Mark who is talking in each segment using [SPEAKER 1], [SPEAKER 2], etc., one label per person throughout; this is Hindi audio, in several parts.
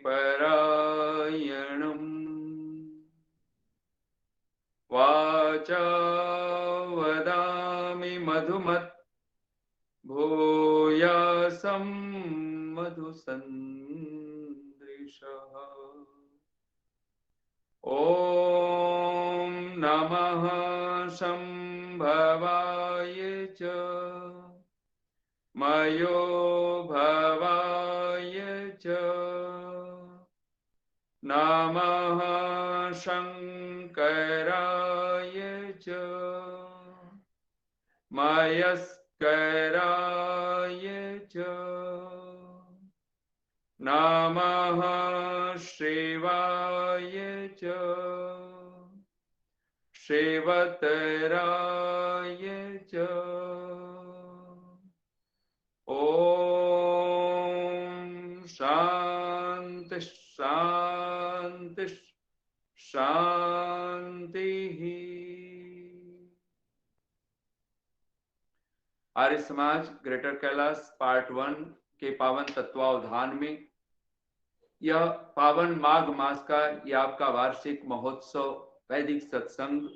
[SPEAKER 1] परायणम् वाचा वदामि मधुमत् भूयासं मधुसन्दृशः। ॐ नमः शम्भवाय च मयो भवाय च नमः शङ्कराय च मयस्कराय च नमः शिवाय च शिवतराय च। ओम शांति शांति शांति। आर्य समाज ग्रेटर कैलाश पार्ट 1 के पावन तत्वावधान में यह पावन माघ मास का यह आपका वार्षिक महोत्सव वैदिक सत्संग,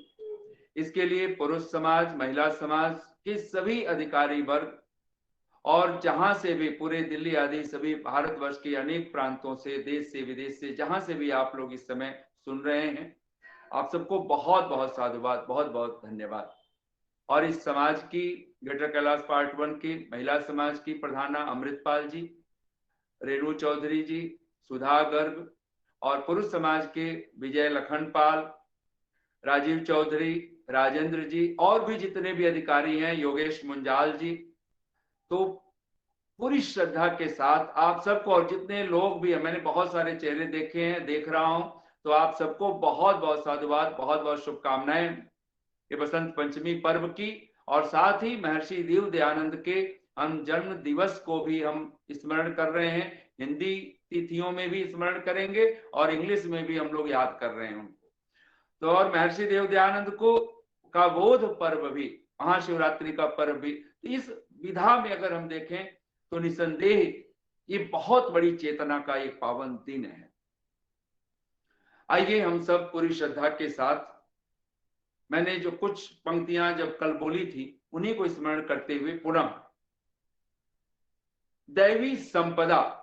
[SPEAKER 1] इसके लिए पुरुष समाज, महिला समाज के सभी अधिकारी वर्ग और जहां से भी पूरे दिल्ली आदि सभी भारतवर्ष के अनेक प्रांतों से, देश से, विदेश से, जहां से भी आप लोग इस समय सुन रहे हैं, आप सबको बहुत बहुत साधुवाद, बहुत बहुत धन्यवाद। और इस समाज की ग्रेटर कैलाश पार्ट 1 की महिला समाज की प्रधाना अमृतपाल जी, रेणु चौधरी जी, सुधा गर्ग, और पुरुष समाज के विजय लखनपाल, राजीव चौधरी, राजेंद्र जी और भी जितने भी अधिकारी हैं, योगेश मुंजाल जी, तो पूरी श्रद्धा के साथ आप सबको, और जितने लोग भी हैं, मैंने बहुत सारे चेहरे देखे हैं, देख रहा हूं, तो आप सबको बहुत बहुत साधुवाद, बहुत बहुत शुभकामनाएं ये बसंत पंचमी पर्व की। और साथ ही महर्षि देव दयानंद के हम जन्म दिवस को भी हम स्मरण कर रहे हैं, हिंदी तिथियों में भी स्मरण करेंगे और इंग्लिश में भी हम लोग याद कर रहे हैं उनको। तो और महर्षि देव दयानंद को का बोध पर्व भी, महाशिवरात्रि का पर्व भी, तो इस विधा में अगर हम देखें तो निसंदेह ये बहुत बड़ी चेतना का एक पावन दिन है। आइए हम सब पूरी श्रद्धा के साथ, मैंने जो कुछ पंक्तियां जब कल बोली थी उन्हीं को स्मरण करते हुए पुनः दैवी संपदा,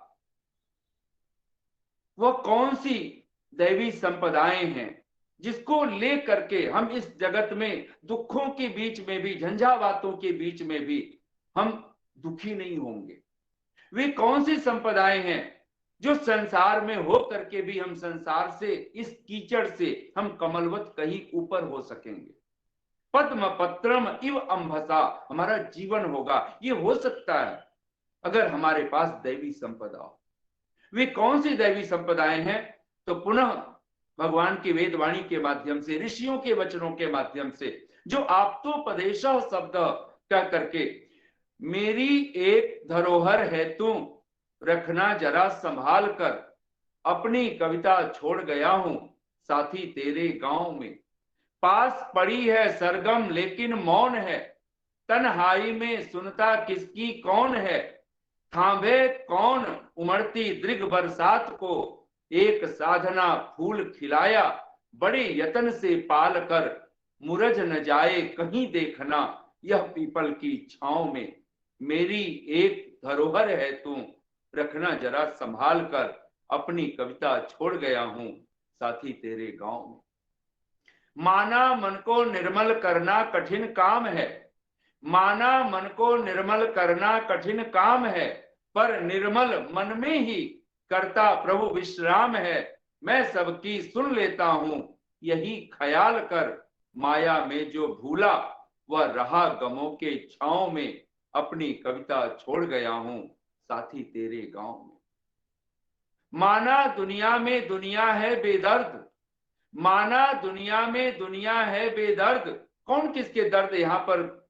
[SPEAKER 1] वह कौन सी दैवी संपदाएं हैं जिसको लेकर के हम इस जगत में दुखों के बीच में भी, झंझावातों के बीच में भी हम दुखी नहीं होंगे। वे कौन सी संपदाएं हैं जो संसार में हो करके भी हम संसार से, इस कीचड़ से हम कमलवत कहीं ऊपर हो सकेंगे। पद्म पत्रम इव अंभसा हमारा जीवन होगा, ये हो सकता है अगर हमारे पास दैवी संपदा हो। वे कौन सी दैवी संपदाएं हैं? तो पुनः भगवान की वेदवाणी के माध्यम से, ऋषियों के वचनों के माध्यम से, जो आप्तोपदेश शब्द कह करके, मेरी एक धरोहर है तू, रखना जरा संभाल कर, अपनी कविता छोड़ गया हूं साथी तेरे गांव में। पास पड़ी है सरगम लेकिन मौन है, तन्हाई में सुनता किसकी कौन है। थांभे कौन उमड़ती दृग बरसात को, एक साधना फूल खिलाया, बड़े यतन से पाल कर, मुरझ न जाए कहीं देखना यह पीपल की छांव में। मेरी एक धरोहर है तू, रखना जरा संभाल कर, अपनी कविता छोड़ गया हूं साथी तेरे गांव में। माना मन को निर्मल करना कठिन काम है, माना मन को निर्मल करना कठिन काम है, पर निर्मल मन में ही करता प्रभु विश्राम है। मैं सबकी सुन लेता हूं यही ख्याल कर, माया में जो भूला वह रहा गमों के छांव में, अपनी कविता छोड़ गया हूं साथी तेरे गांव में। माना दुनिया में दुनिया है बेदर्द, माना दुनिया में दुनिया है बेदर्द, कौन किसके दर्द यहां पर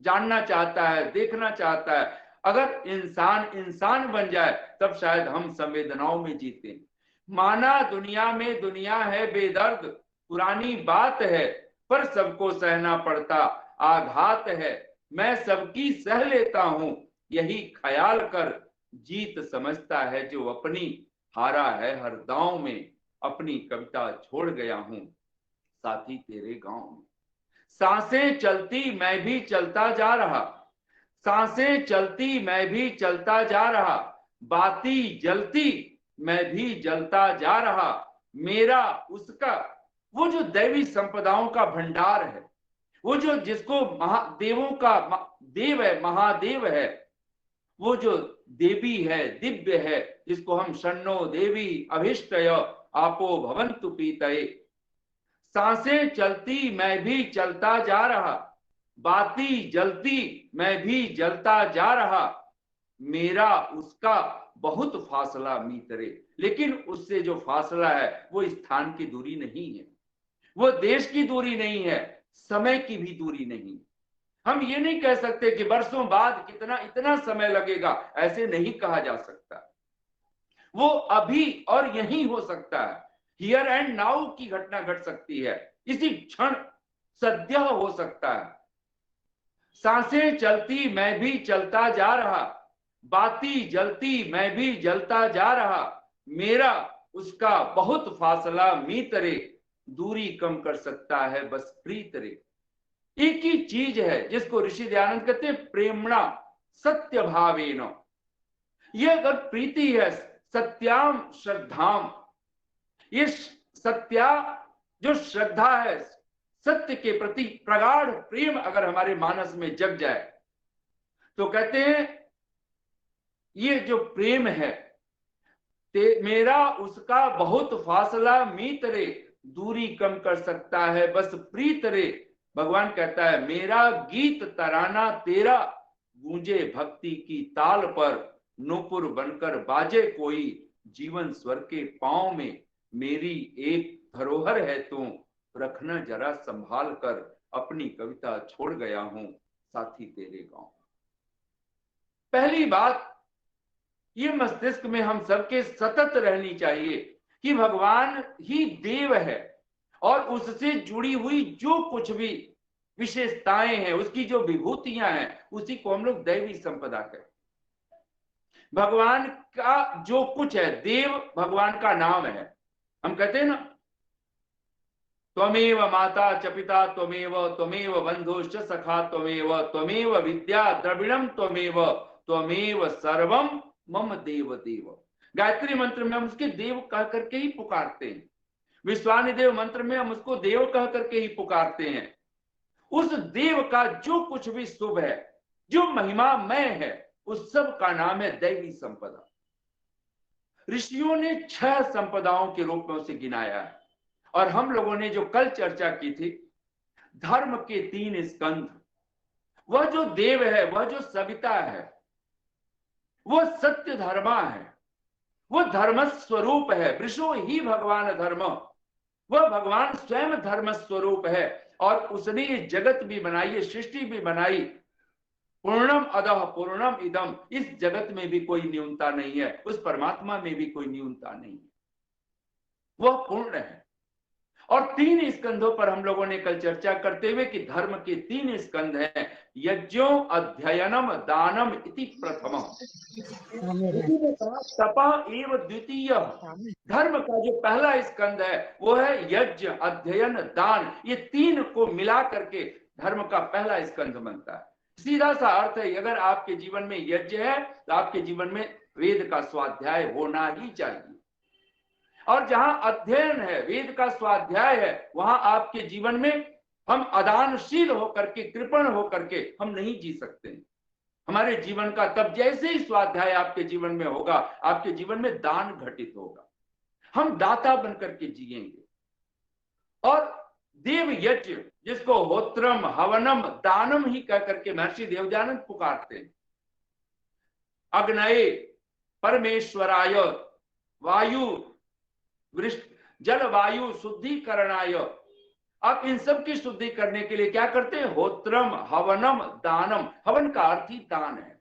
[SPEAKER 1] जानना चाहता है, देखना चाहता है? अगर इंसान इंसान बन जाए तब शायद हम संवेदनाओं में जीते। माना दुनिया में दुनिया है बेदर्द, पुरानी बात है, पर सबको सहना पड़ता आघात है। मैं सबकी सह लेता हूं यही ख्याल कर, जीत समझता है जो अपनी, हारा है हर दांव में, अपनी कविता छोड़ गया हूं साथी तेरे गांव में। सांसें चलती मैं भी चलता जा रहा, सांसें चलती मैं भी चलता जा रहा, बाती जलती मैं भी जलता जा रहा, मेरा उसका, वो जो दैवी संपदाओं का भंडार है, वो जो जिसको महादेवों का देव है, महादेव है, वो जो देवी है, दिव्य है, जिसको हम शन्नो देवी अभिष्टय आपो भवन्तु पीतये। सांसें चलती मैं भी चलता जा रहा, बाती जलती मैं भी जलता जा रहा, मेरा उसका बहुत फासला मीतरे। लेकिन उससे जो फासला है वो स्थान की दूरी नहीं है, वो देश की दूरी नहीं है, समय की भी दूरी नहीं। हम ये नहीं कह सकते कि वर्षों बाद कितना इतना समय लगेगा, ऐसे नहीं कहा जा सकता। वो अभी और यहीं हो सकता है, हियर एंड नाउ की घटना घट सकती है, इसी क्षण सद्य हो सकता है। सांसें चलती मैं भी चलता जा रहा, बाती जलती मैं भी जलता जा रहा, मेरा उसका बहुत फासला मीतरे, दूरी कम कर सकता है बस प्रीतरे। एक ही चीज है जिसको ऋषि दयानंद कहते हैं प्रेमणा सत्य भावेन। ये अगर प्रीति है, सत्याम श्रद्धाम, ये सत्या जो श्रद्धा है, सत्य के प्रति प्रगाढ़ प्रेम अगर हमारे मानस में जग जाए, तो कहते हैं ये जो प्रेम है मेरा उसका बहुत फासला मीतरे, दूरी कम कर सकता है बस प्रीतरे। भगवान कहता है मेरा गीत तराना तेरा, गूंजे भक्ति की ताल पर, नूपुर बनकर बाजे कोई, जीवन स्वर के पांव में, मेरी एक धरोहर है तू, रखना जरा संभाल कर, अपनी कविता छोड़ गया हूं साथी तेरे गांव। पहली बात ये मस्तिष्क में हम सबके सतत रहनी चाहिए कि भगवान ही देव है और उससे जुड़ी हुई जो कुछ भी विशेषताएं हैं, उसकी जो विभूतियां हैं, उसी को हम लोग दैवी संपदा कहते हैं। भगवान का जो कुछ है, देव भगवान का नाम है। हम कहते हैं ना, त्वमेव माता च पिता त्वमेव, त्वमेव बंधुश्च सखा त्वमेव, त्वमेव विद्या द्रविणम त्वमेव, त्वमेव सर्वम मम देव देव। गायत्री मंत्र में हम उसके देव कह करके ही पुकारते हैं, विश्वानिदेव मंत्र में हम उसको देव कह करके ही पुकारते हैं। उस देव का जो कुछ भी शुभ है, जो महिमामय है, उस सब का नाम है दैवी संपदा। ऋषियों ने 6 संपदाओं के रूप में उसे गिनाया है, और हम लोगों ने जो कल चर्चा की थी, धर्म के 3 स्कंध, वह जो देव है, वह जो सविता है, वो सत्य धर्मा है, वो धर्म स्वरूप है। वृषो ही भगवान धर्म, वह भगवान स्वयं धर्म स्वरूप है, और उसने ये जगत भी बनाई, ये सृष्टि भी बनाई। पूर्णम अदह पूर्णम इदम, इस जगत में भी कोई न्यूनता नहीं है, उस परमात्मा में भी कोई न्यूनता नहीं है, वह पूर्ण है। और 3 स्कंधों पर हम लोगों ने कल चर्चा करते हुए कि धर्म के 3 स्कंध हैं, यज्ञो अध्ययनम दानम इति प्रथमम, तपा एव द्वितीय। धर्म का जो पहला स्कंध है वो है यज्ञ अध्ययन दान, ये 3 को मिला करके धर्म का पहला स्कंध बनता है। सीधा सा अर्थ है, अगर आपके जीवन में यज्ञ है तो आपके जीवन में वेद का स्वाध्याय होना ही चाहिए, और जहां अध्ययन है, वेद का स्वाध्याय है, वहां आपके जीवन में हम अदानशील होकर के, कृपण होकर के हम नहीं जी सकते। हमारे जीवन का तब जैसे ही स्वाध्याय आपके जीवन में होगा, आपके जीवन में दान घटित होगा, हम दाता बनकर के जिएंगे। और देव यज्ञ, जिसको होत्रम हवनम दानम ही कह करके महर्षि देवदयानंद पुकारते हैं, अग्नये परमेश्वराय वायु जलवायु शुद्धिकरणाय, अब इन सब की शुद्धि करने के लिए क्या करते हैं, होत्रम हवनम दानम। हवन का अर्थ ही दान है,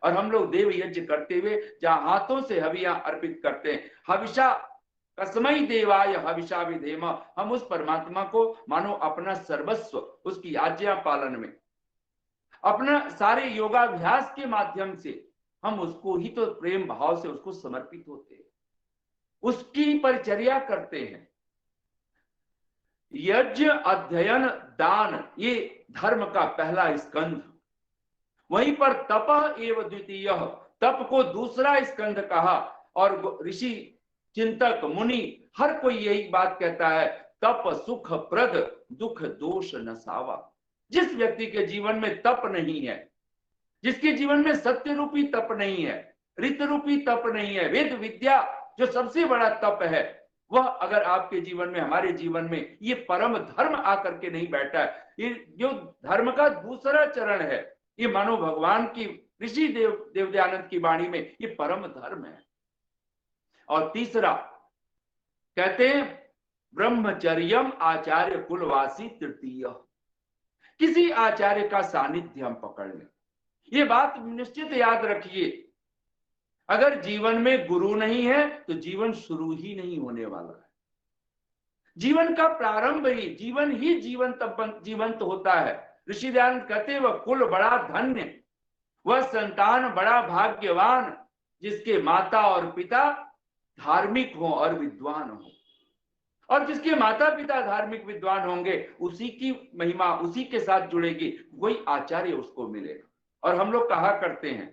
[SPEAKER 1] और हम लोग देव यज्ञ करते हुए जहां हाथों से हवियां अर्पित करते हैं, हविषा कस्मै देवाय हविषा विधेम, हम उस परमात्मा को मानो अपना सर्वस्व, उसकी आज्ञा पालन में, अपना सारे योगाभ्यास के माध्यम से हम उसको ही तो प्रेम भाव से उसको समर्पित होते हैं, उसकी परिचर्या करते हैं। यज्ञ, अध्ययन, दान, ये धर्म का पहला स्कंध। वहीं पर तप एवं द्वितीय, तप को दूसरा स्कंध कहा। और ऋषि, चिंतक, मुनि हर कोई यही बात कहता है, तप सुख प्रद, दुख दोष नसावा। जिस व्यक्ति के जीवन में तप नहीं है, जिसके जीवन में सत्य रूपी तप नहीं है, ऋत रूपी तप नहीं है, वेद विद्या जो सबसे बड़ा तप है, वह अगर आपके जीवन में, हमारे जीवन में ये परम धर्म आकर के नहीं बैठा है, ये जो धर्म का दूसरा चरण है, ये मानो भगवान की, ऋषि देवदयानंद की वाणी में ये परम धर्म है। और तीसरा कहते हैं ब्रह्मचर्यम आचार्य कुलवासी तृतीय, किसी आचार्य का सानिध्य हम पकड़ लें। ये बात निश्चित याद रखिए, अगर जीवन में गुरु नहीं है तो जीवन शुरू ही नहीं होने वाला है। जीवन का प्रारंभ ही, जीवन ही जीवंत होता है। ऋषि दयानंद कहते वह कुल बड़ा धन्य, वह संतान बड़ा भाग्यवान जिसके माता और पिता धार्मिक हो और विद्वान हो। और जिसके माता पिता धार्मिक विद्वान होंगे, उसी की महिमा उसी के साथ जुड़ेगी, वही आचार्य उसको मिलेगा। और हम लोग कहा करते हैं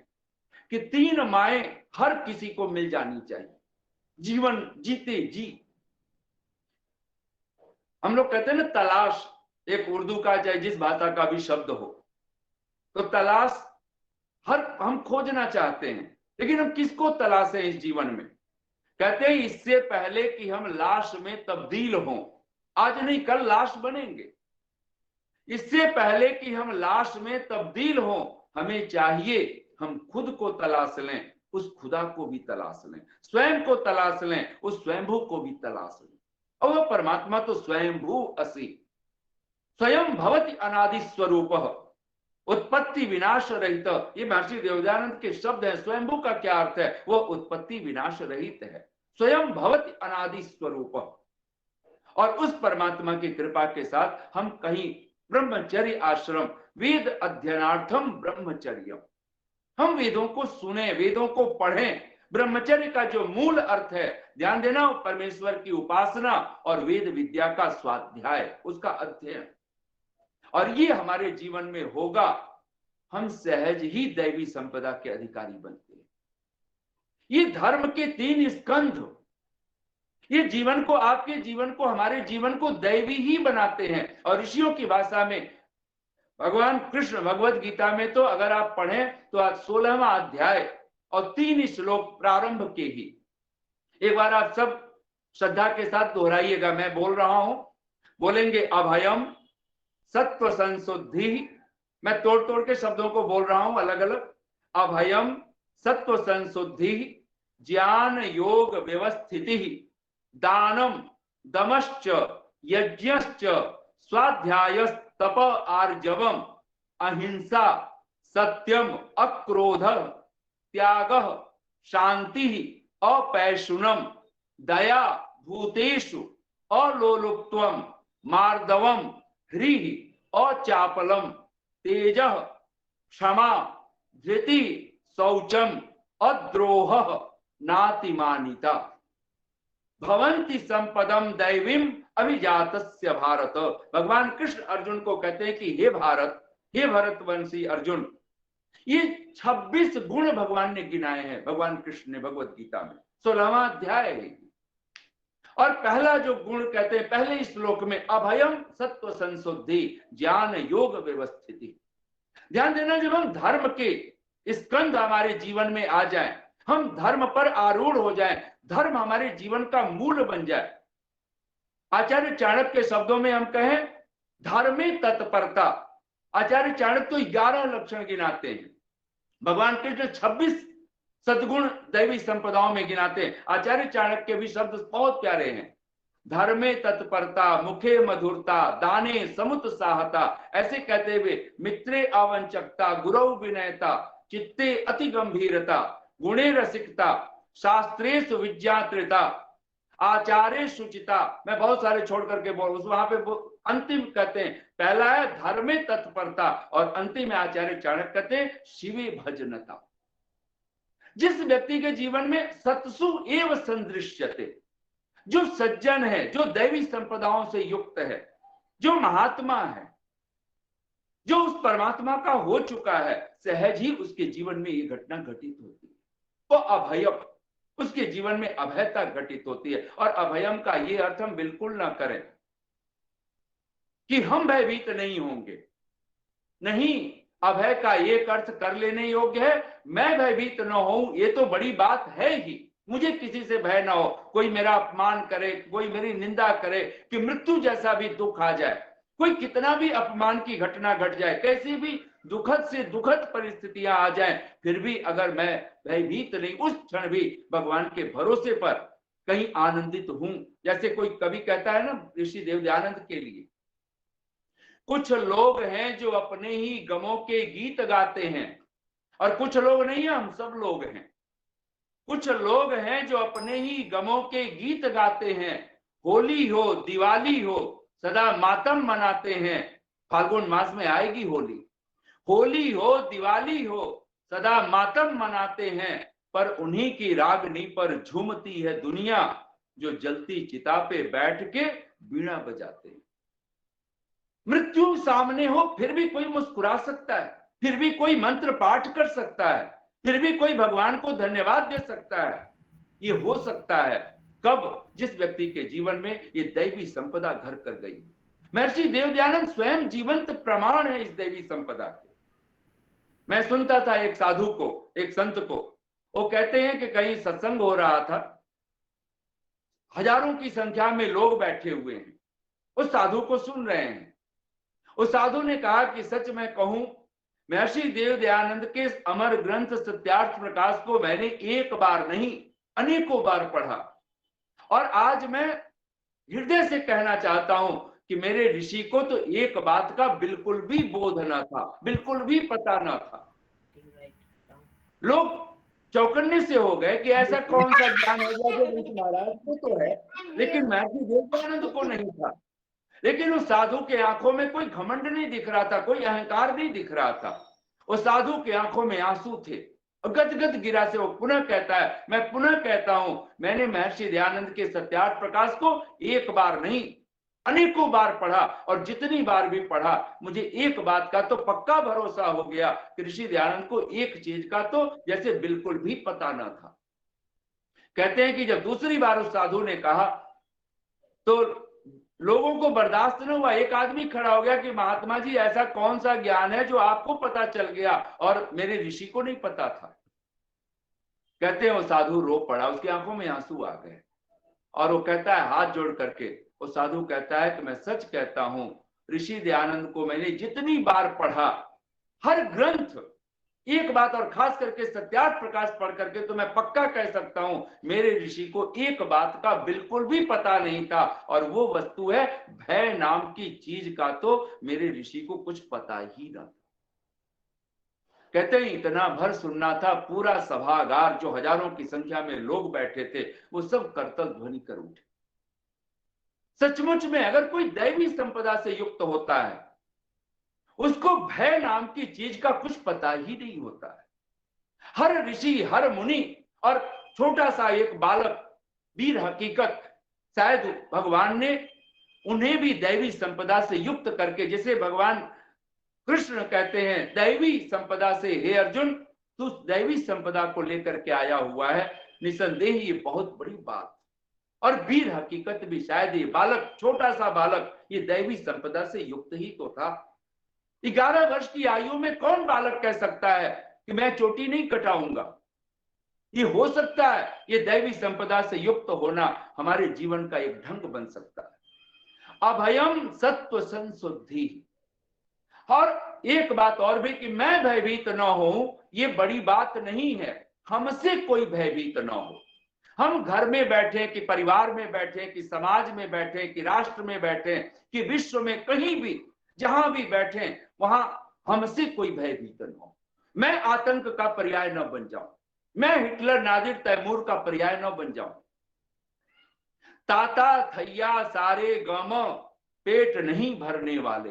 [SPEAKER 1] कि 3 माएं हर किसी को मिल जानी चाहिए जीवन जीते जी। हम लोग कहते हैं ना तलाश, एक उर्दू का चाहे जिस भाषा का भी शब्द हो, तो तलाश हर हम खोजना चाहते हैं, लेकिन हम किसको तलाशें इस जीवन में? कहते हैं इससे पहले कि हम लाश में तब्दील हों, आज नहीं कल लाश बनेंगे, इससे पहले कि हम लाश में तब्दील हों, हमें चाहिए हम खुद को तलाश लें, उस खुदा को भी तलाश लें, स्वयं को तलाश लें, उस स्वयंभू को भी तलाश लें। और वह परमात्मा तो स्वयंभू असि, स्वयं भवति अनादि स्वरूप, उत्पत्ति विनाश रहित। ये महर्षि देवदयानंद के शब्द हैं। स्वयंभू का क्या अर्थ है? वह उत्पत्ति विनाश रहित है, स्वयं भवति अनादि स्वरूप। और उस परमात्मा की कृपा के साथ हम कहीं ब्रह्मचर्य आश्रम, वेद अध्ययनार्थम ब्रह्मचर्य, हम वेदों को सुने, वेदों को पढ़ें। ब्रह्मचर्य का जो मूल अर्थ है, ध्यान देना, परमेश्वर की उपासना और वेद विद्या का स्वाध्याय, उसका अध्ययन। और ये हमारे जीवन में होगा, हम सहज ही दैवी संपदा के अधिकारी बनते हैं। ये धर्म के 3 स्कंध, ये जीवन को, आपके जीवन को, हमारे जीवन को दैवी ही बनाते हैं। और ऋषियों की भाषा में भगवान कृष्ण भगवत गीता में तो अगर आप पढ़ें तो आज 16वां अध्याय और 3 श्लोक प्रारंभ के ही, एक बार आप सब श्रद्धा के साथ दोहराइएगा। मैं बोल रहा हूं, बोलेंगे अभयम सत्व संशुद्धि, मैं तोड़ तोड़ के शब्दों को बोल रहा हूं अलग अलग। अभयम सत्व संशुद्धि, ज्ञान योग व्यवस्थिति, दानम दमश्च यज्ञश्च स्वाध्याय तप आर्जवम, अहिंसा सत्यम अक्रोध त्याग शांति अपैशुनम, दया भूतेषु अलोलुप्त्वम, मार्दवम ह्रीः अचापलम, तेजः क्षमा धृति शौचम अद्रोह नातिमानिता, भवन्ति संपदम दैवीम अभिजातस्य भारत। भगवान कृष्ण अर्जुन को कहते हैं कि हे भारत, हे भरतवंशी अर्जुन, ये 26 गुण भगवान ने गिनाए हैं, भगवान कृष्ण ने भगवत गीता में, 16वां अध्याय है। और पहला जो गुण कहते हैं पहले श्लोक में, अभयम सत्व संशुद्धि ज्ञान योग व्यवस्थिति। ध्यान देना, जब हम धर्म के स्कंध हमारे जीवन में आ जाएं, हम धर्म पर आरूढ़ हो जाएं, धर्म हमारे जीवन का मूल बन जाए। आचार्य चाणक्य के शब्दों में हम कहें धर्मे तत्परता, आचार्य चाणक्य तो 11 लक्षण गिनाते हैं, भगवान कृष्ण 26 सद्गुण दैवी संपदाओं में गिनाते हैं। आचार्य चाणक्य के भी शब्द बहुत प्यारे हैं, धर्मे तत्परता, मुखे मधुरता, दाने समुत्साहता, ऐसे कहते हुए मित्रे आवंचकता, गुरौ विनयता, चित्ते अति गंभीरता, गुणे रसिकता, शास्त्रेषु विज्ञात्रिता, आचार्य शुचिता। मैं बहुत सारे छोड़ करके बोल, वहां पे अंतिम कहते हैं, पहला है धर्मे तत्परता और अंतिम में आचार्य चाणक्य कहते हैं शिवे भजनता। जिस व्यक्ति के जीवन में सत्सु एव संदृश्यते, जो सज्जन है, जो दैवी संपदाओं से युक्त है, जो महात्मा है, जो उस परमात्मा का हो चुका है, सहज ही उसके जीवन में ये घटना घटित होती है। वो अभयम, उसके जीवन में अभयता घटित होती है। और अभयम का ये अर्थ हम बिल्कुल ना करें कि हम भयभीत नहीं होंगे, नहीं, अभय का एक अर्थ कर लेने योग्य है, मैं भयभीत न हूं, ये तो बड़ी बात है ही। मुझे किसी से भय ना हो, कोई मेरा अपमान करे, कोई मेरी निंदा करे, कि मृत्यु जैसा भी दुख आ जाए, कोई कितना भी अपमान की घटना घट जाए, कैसी भी दुखद से दुखद परिस्थितियां आ जाएं, फिर भी अगर मैं भयभीत नहीं, उस क्षण भी भगवान के भरोसे पर कहीं आनंदित हूं। जैसे कोई कवि कहता है ना ऋषि देवदयानंद के लिए, कुछ लोग हैं जो अपने ही गमों के गीत गाते हैं, और कुछ लोग नहीं है, हम सब लोग हैं। कुछ लोग हैं जो अपने ही गमों के गीत गाते हैं, होली हो दिवाली हो सदा मातम मनाते हैं। फाल्गुन मास में आएगी होली, होली हो दिवाली हो सदा मातम मनाते हैं, पर उन्हीं की रागनी पर झूमती है दुनिया, जो जलती चिता पे बैठ के बीड़ा बजाते हैं। मृत्यु सामने हो फिर भी कोई मुस्कुरा सकता है, फिर भी कोई मंत्र पाठ कर सकता है, फिर भी कोई भगवान को धन्यवाद दे सकता है। ये हो सकता है कब? जिस व्यक्ति के जीवन में ये दैवी संपदा घर कर गई। महर्षि देवदयानंद स्वयं जीवंत प्रमाण है इस दैवी संपदा के। मैं सुनता था एक साधु को, एक संत को, वो कहते हैं कि कहीं सत्संग हो रहा था, हजारों की संख्या में लोग बैठे हुए हैं, उस साधु को सुन रहे हैं। उस साधु ने कहा कि सच मैं कहूं, महर्षि देवदयानंद के अमर ग्रंथ सत्यार्थ प्रकाश को मैंने एक बार नहीं अनेकों बार पढ़ा, और आज मैं हृदय से कहना चाहता हूं कि मेरे ऋषि को तो एक बात का बिल्कुल भी बोध न था, बिल्कुल भी पता न था। लोग चौकन्ने से हो गए कि ऐसा कौन सा ज्ञान हो गया जो ऋषि महाराज को तो है, लेकिन महर्षि देवदयानंद को नहीं था। लेकिन उस साधु के आंखों में कोई घमंड नहीं दिख रहा था, कोई अहंकार नहीं दिख रहा था। उस साधु के आंखों में आंसू थे, गदगद गिरा से वो पुनः कहता है, मैं पुनः कहता हूं, मैंने महर्षि दयानंद के सत्यार्थ प्रकाश को एक बार नहीं अनेकों बार पढ़ा, और जितनी बार भी पढ़ा मुझे एक बात का तो पक्का भरोसा हो गया कि ऋषि दयानंद को एक चीज का तो जैसे बिल्कुल भी पता न था। कहते हैं कि जब दूसरी बार उस साधु ने कहा तो लोगों को बर्दाश्त न हुआ, एक आदमी खड़ा हो गया कि महात्मा जी ऐसा कौन सा ज्ञान है जो आपको पता चल गया और मेरे ऋषि को नहीं पता था। कहते हैं वो साधु रो पड़ा, उसकी आंखों में आंसू आ गए, और वो कहता है हाथ जोड़ करके, वो साधु कहता है कि मैं सच कहता हूं, ऋषि दयानंद को मैंने जितनी बार पढ़ा, हर ग्रंथ, एक बात और खास करके सत्यार्थ प्रकाश पढ़ करके तो मैं पक्का कह सकता हूं, मेरे ऋषि को एक बात का बिल्कुल भी पता नहीं था, और वो वस्तु है भय नाम की चीज का तो मेरे ऋषि को कुछ पता ही ना था। कहते हैं इतना भर सुनना था, पूरा सभागार जो हजारों की संख्या में लोग बैठे थे वो सब करतल ध्वनि कर उठे। सचमुच में अगर कोई दैवी संपदा से युक्त होता है, उसको भय नाम की चीज का कुछ पता ही नहीं होता है। हर ऋषि, हर मुनि और छोटा सा एक बालक, वीर हकीकत, शायद भगवान ने उन्हें भी दैवी संपदा से युक्त करके, जैसे भगवान कृष्ण कहते हैं दैवी संपदा से, हे अर्जुन तू दैवी संपदा को लेकर के आया हुआ है, निसंदेह ये बहुत बड़ी बात। और वीर हकीकत भी शायद ये बालक, छोटा सा बालक, ये दैवी संपदा से युक्त ही तो था। 11 वर्ष की आयु में कौन बालक कह सकता है कि मैं चोटी नहीं कटाऊंगा? ये हो सकता है, ये दैवी संपदा से युक्त होना हमारे जीवन का एक ढंग बन सकता है। अभयम सत्व संशुद्धि। और एक बात और भी कि मैं भयभीत न हूं, ये बड़ी बात नहीं है, हमसे कोई भयभीत न हो। हम घर में बैठे कि परिवार में बैठे कि समाज में बैठे कि राष्ट्र में बैठे कि विश्व में कहीं भी जहां भी बैठे, वहां हमसे कोई भयभीत न हो। मैं आतंक का पर्याय न बन जाऊं, मैं हिटलर, नादिर, तैमूर का पर्याय न बन जाऊं। ताता थैया सारे गम पेट नहीं भरने वाले,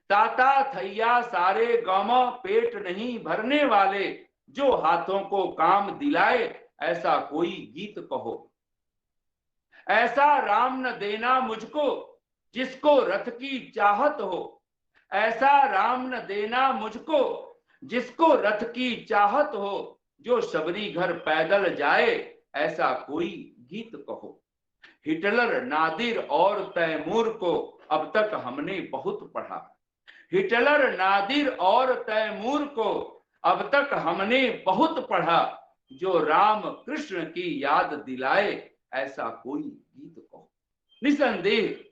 [SPEAKER 1] ताता थैया सारे गम पेट नहीं भरने वाले, जो हाथों को काम दिलाए ऐसा कोई गीत कहो। ऐसा राम न देना मुझको जिसको रथ की चाहत हो। ऐसा राम न देना मुझको जिसको रथ की चाहत हो। जो शबरी घर पैदल जाए ऐसा कोई गीत कहो। हिटलर, नादिर और तैमूर को अब तक हमने बहुत पढ़ा। हिटलर, नादिर और तैमूर को अब तक हमने बहुत पढ़ा। जो राम कृष्ण की याद दिलाए ऐसा कोई गीत कहो। निसंदेह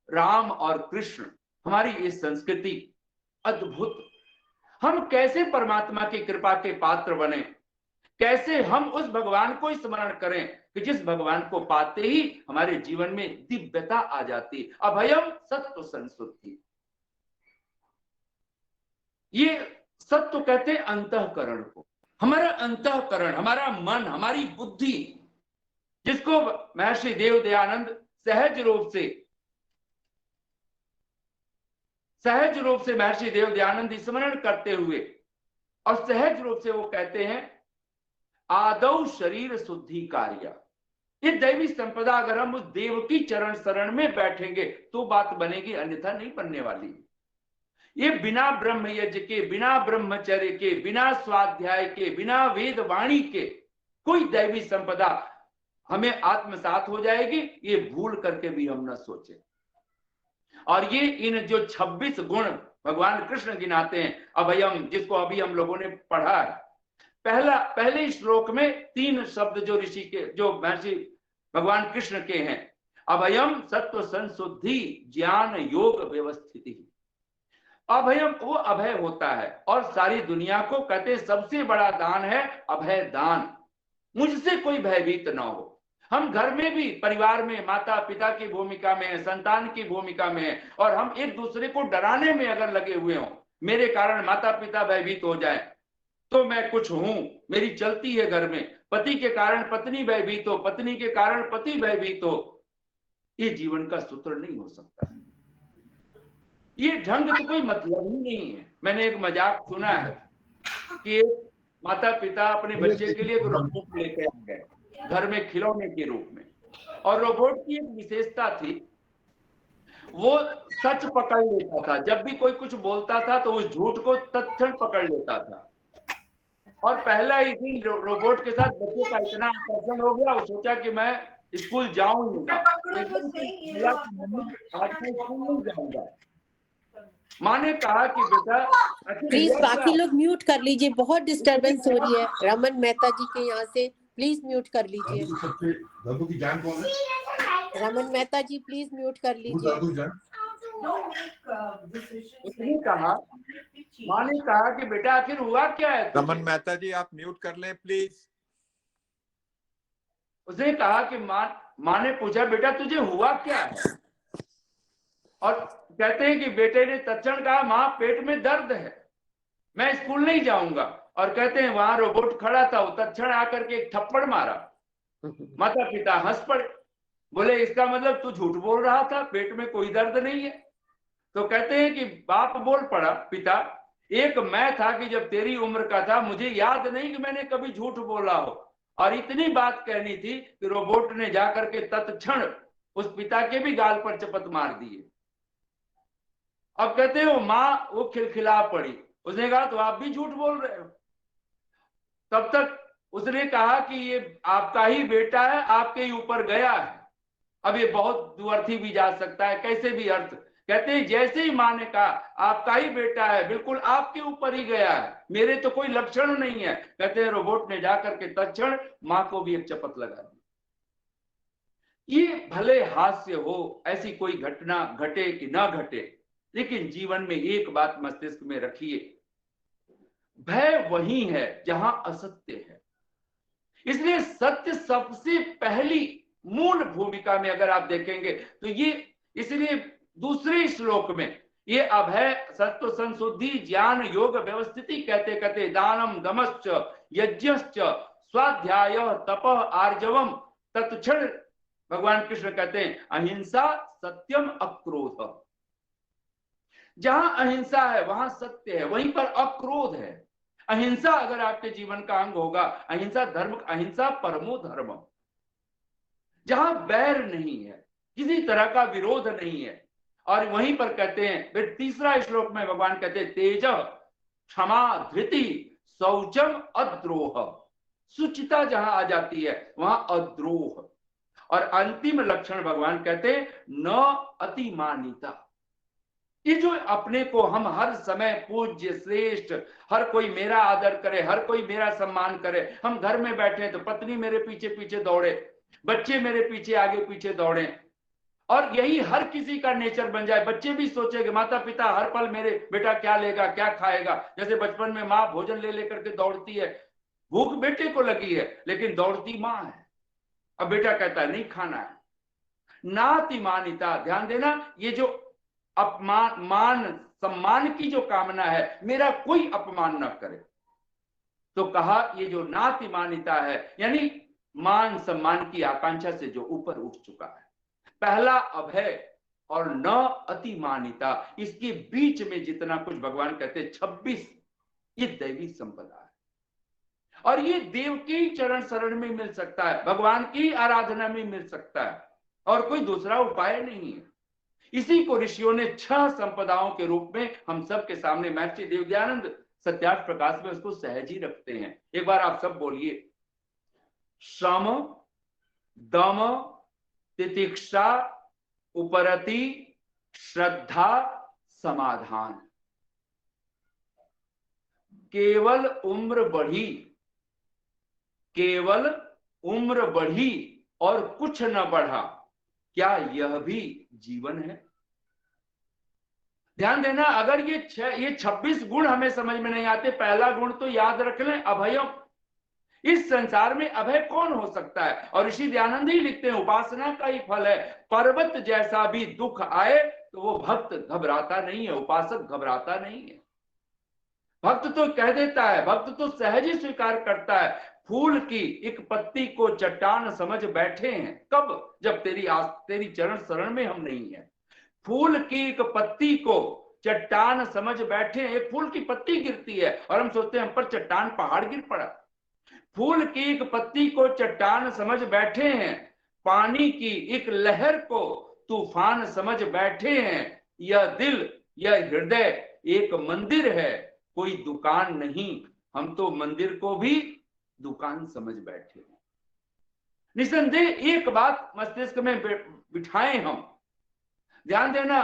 [SPEAKER 1] राम और कृष्ण हमारी ये संस्कृति अद्भुत। हम कैसे परमात्मा की कृपा के पात्र बने, कैसे हम उस भगवान को स्मरण करें कि जिस भगवान को पाते ही हमारे जीवन में दिव्यता आ जाती। अभयम सत्व संसुद्धि। ये सत्व कहते अंतःकरण को। हमारा अंतःकरण, हमारा मन, हमारी बुद्धि, जिसको महर्षि देव दयानंद सहज रूप से महर्षि देव दयानंद स्मरण करते हुए और सहज रूप से वो कहते हैं आदौ शरीर शुद्धि कार्य। ये दैवी संपदा अगर हम उस देव की चरण शरण में बैठेंगे तो बात बनेगी, अन्यथा नहीं बनने वाली। ये बिना ब्रह्म यज्ञ के, बिना ब्रह्मचर्य के, बिना स्वाध्याय के, बिना वेद वाणी के कोई दैवी संपदा हमें आत्मसात हो जाएगी, ये भूल करके भी हम न सोचे। और ये इन जो 26 गुण भगवान कृष्ण गिनाते हैं, अभयम, जिसको अभी हम लोगों ने पढ़ा है, पहले श्लोक में 3 शब्द जो ऋषि के, जो महर्षि भगवान कृष्ण के हैं, अभयम सत्व संशुद्धि ज्ञान योग व्यवस्थिति। अभयम वो अभय होता है और सारी दुनिया को कहते सबसे बड़ा दान है अभय दान। मुझसे कोई भयभीत ना हो। हम घर में भी, परिवार में माता पिता की भूमिका में है, संतान की भूमिका में है, और हम एक दूसरे को डराने में अगर लगे हुए हों, मेरे कारण माता पिता भयभीत हो जाए तो मैं कुछ हूं, मेरी चलती है घर में, पति के कारण पत्नी भयभीत हो, पत्नी के कारण पति भयभीत हो, ये जीवन का सूत्र नहीं हो सकता। ये ढंग तो कोई मतलब ही नहीं है। मैंने एक मजाक सुना है कि माता पिता अपने बच्चे के लिए एक रोबोट लेके आ गए घर में खिलौने के रूप में, और रोबोट की एक विशेषता थी, वो सच पकड़ लेता था। जब भी कोई कुछ बोलता था तो उस झूठ को तत्क्षण पकड़ लेता था। और पहला ही दिन रोबोट के साथ बच्चे का इतना आकर्षण हो गया, वो सोचा कि मैं स्कूल जाऊंगा। आज मैं स्कूल नहीं जाऊंगा। माँ ने कहा कि बेटा,
[SPEAKER 2] प्लीज बाकी लोग म्यूट कर लीजिए, बहुत डिस्टरबेंस हो रही है। रमन मेहता जी के यहाँ से प्लीज म्यूट कर लीजिए।
[SPEAKER 3] दादू की जान कौन है?
[SPEAKER 2] रमन मेहता जी प्लीज म्यूट कर लीजिए।
[SPEAKER 1] उसने कहा, माँ ने कहा कि बेटा आखिर हुआ क्या है?
[SPEAKER 4] रमन मेहता जी आप म्यूट कर लें प्लीज।
[SPEAKER 1] उसने कहा कि माँ ने पूछा, बेटा तुझे हुआ क्या है? और कहते हैं कि बेटे ने तत्क्षण कहा, माँ पेट में दर्द है, मैं स्कूल नहीं जाऊंगा। और कहते हैं वहां रोबोट खड़ा था, वो तत्क्षण आकर के एक थप्पड़ मारा। माता पिता हंस पड़े, बोले इसका मतलब तू झूठ बोल रहा था, पेट में कोई दर्द नहीं है। तो कहते हैं कि बाप बोल पड़ा, पिता, एक मैं था कि जब तेरी उम्र का था, मुझे याद नहीं कि मैंने कभी झूठ बोला हो। और इतनी बात कहनी थी कि रोबोट ने जाकर के तत्क्षण उस पिता के भी गाल पर चपत मार दिए। अब कहते हो माँ वो खिलखिला पड़ी, उसने कहा तो आप भी झूठ बोल रहे हो। तब तक उसने कहा कि ये आपका ही बेटा है, आपके ही ऊपर गया है। अब ये बहुत दुअर्थी भी जा सकता है, कैसे भी अर्थ। कहते हैं जैसे ही माँ ने कहा आपका ही बेटा है, बिल्कुल आपके ऊपर ही गया है, मेरे तो कोई लक्षण नहीं है। कहते हैं रोबोट ने जाकर के तत्क्षण माँ को भी एक चपत लगा दी। ये भले हास्य हो, ऐसी कोई घटना घटे कि ना घटे, लेकिन जीवन में एक बात मस्तिष्क में रखिए, भय वही है जहां असत्य है। इसलिए सत्य सबसे पहली मूल भूमिका में अगर आप देखेंगे तो ये, इसलिए दूसरे श्लोक में ये अभय सत्व संशुद्धि ज्ञान योग व्यवस्थिति कहते कहते दानम दमश्च यज्ञश्च स्वाध्याय तपः आर्जवम तत्क्षण भगवान कृष्ण कहते हैं अहिंसा सत्यम अक्रोध। जहां अहिंसा है वहां सत्य है, वहीं पर अक्रोध है। अहिंसा अगर आपके जीवन का अंग होगा, अहिंसा धर्म, अहिंसा परमो धर्म, जहां बैर नहीं है, किसी तरह का विरोध नहीं है। और वहीं पर कहते हैं, फिर तीसरा श्लोक में भगवान कहते हैं तेज क्षमा धृति शौचम अद्रोह, सुचिता जहां आ जाती है वहां अद्रोह। और अंतिम लक्षण भगवान कहते हैं न अतिमानिता। ये जो अपने को हम हर समय पूज्य श्रेष्ठ, हर कोई मेरा आदर करे, हर कोई मेरा सम्मान करे, हम घर में बैठे तो पत्नी मेरे पीछे पीछे दौड़े, बच्चे मेरे पीछे आगे पीछे दौड़े, और यही हर किसी का नेचर बन जाए। बच्चे भी सोचेंगे माता पिता हर पल मेरे बेटा क्या लेगा क्या खाएगा। जैसे बचपन में माँ भोजन ले लेकर के दौड़ती है, भूख बेटे को लगी है लेकिन दौड़ती माँ है, अब बेटा कहता है नहीं खाना है। नातिमानिता, ध्यान देना, ये जो अपमान मान सम्मान की जो कामना है, मेरा कोई अपमान न करे, तो कहा ये जो नातिमानिता है यानी मान सम्मान की आकांक्षा से जो ऊपर उठ चुका है। पहला अभय और न अतिमानिता, इसके बीच में जितना कुछ भगवान कहते हैं 26, ये दैवी संपदा है। और ये देव के चरण शरण में मिल सकता है, भगवान की आराधना में मिल सकता है, और कोई दूसरा उपाय नहीं है। इसी को ऋषियों ने 6 संपदाओं के रूप में हम सबके सामने, महर्षि देवदयानंद सत्यार्थ प्रकाश में उसको सहज ही रखते हैं। एक बार आप सब बोलिए, श्रम दम तितिक्षा उपरति श्रद्धा समाधान। केवल उम्र बढ़ी, केवल उम्र बढ़ी और कुछ न बढ़ा, क्या यह भी जीवन है? ध्यान देना, अगर ये 26 गुण हमें समझ में नहीं आते, पहला गुण तो याद रख लें, अभयम। इस संसार में अभय कौन हो सकता है? और ऋषि दयानंद ही लिखते हैं उपासना का ही फल है, पर्वत जैसा भी दुख आए तो वो भक्त घबराता नहीं है, उपासक घबराता नहीं है। भक्त तो कह देता है, भक्त तो सहज ही स्वीकार करता है। फूल की एक पत्ती को चट्टान समझ बैठे हैं, कब? जब तेरी चरण शरण में हम नहीं है। फूल की एक पत्ती को चट्टान समझ बैठे, एक फूल की पत्ती गिरती है और हम सोचते हैं हम पर चट्टान पहाड़ गिर पड़ा। फूल की एक पत्ती को चट्टान समझ बैठे हैं, पानी की एक लहर को तूफान समझ बैठे हैं। यह दिल, यह हृदय एक मंदिर है, कोई दुकान नहीं, हम तो मंदिर को भी दुकान समझ बैठे हैं। निसंदेह एक बात मस्तिष्क में बिठाएं हम, ध्यान देना,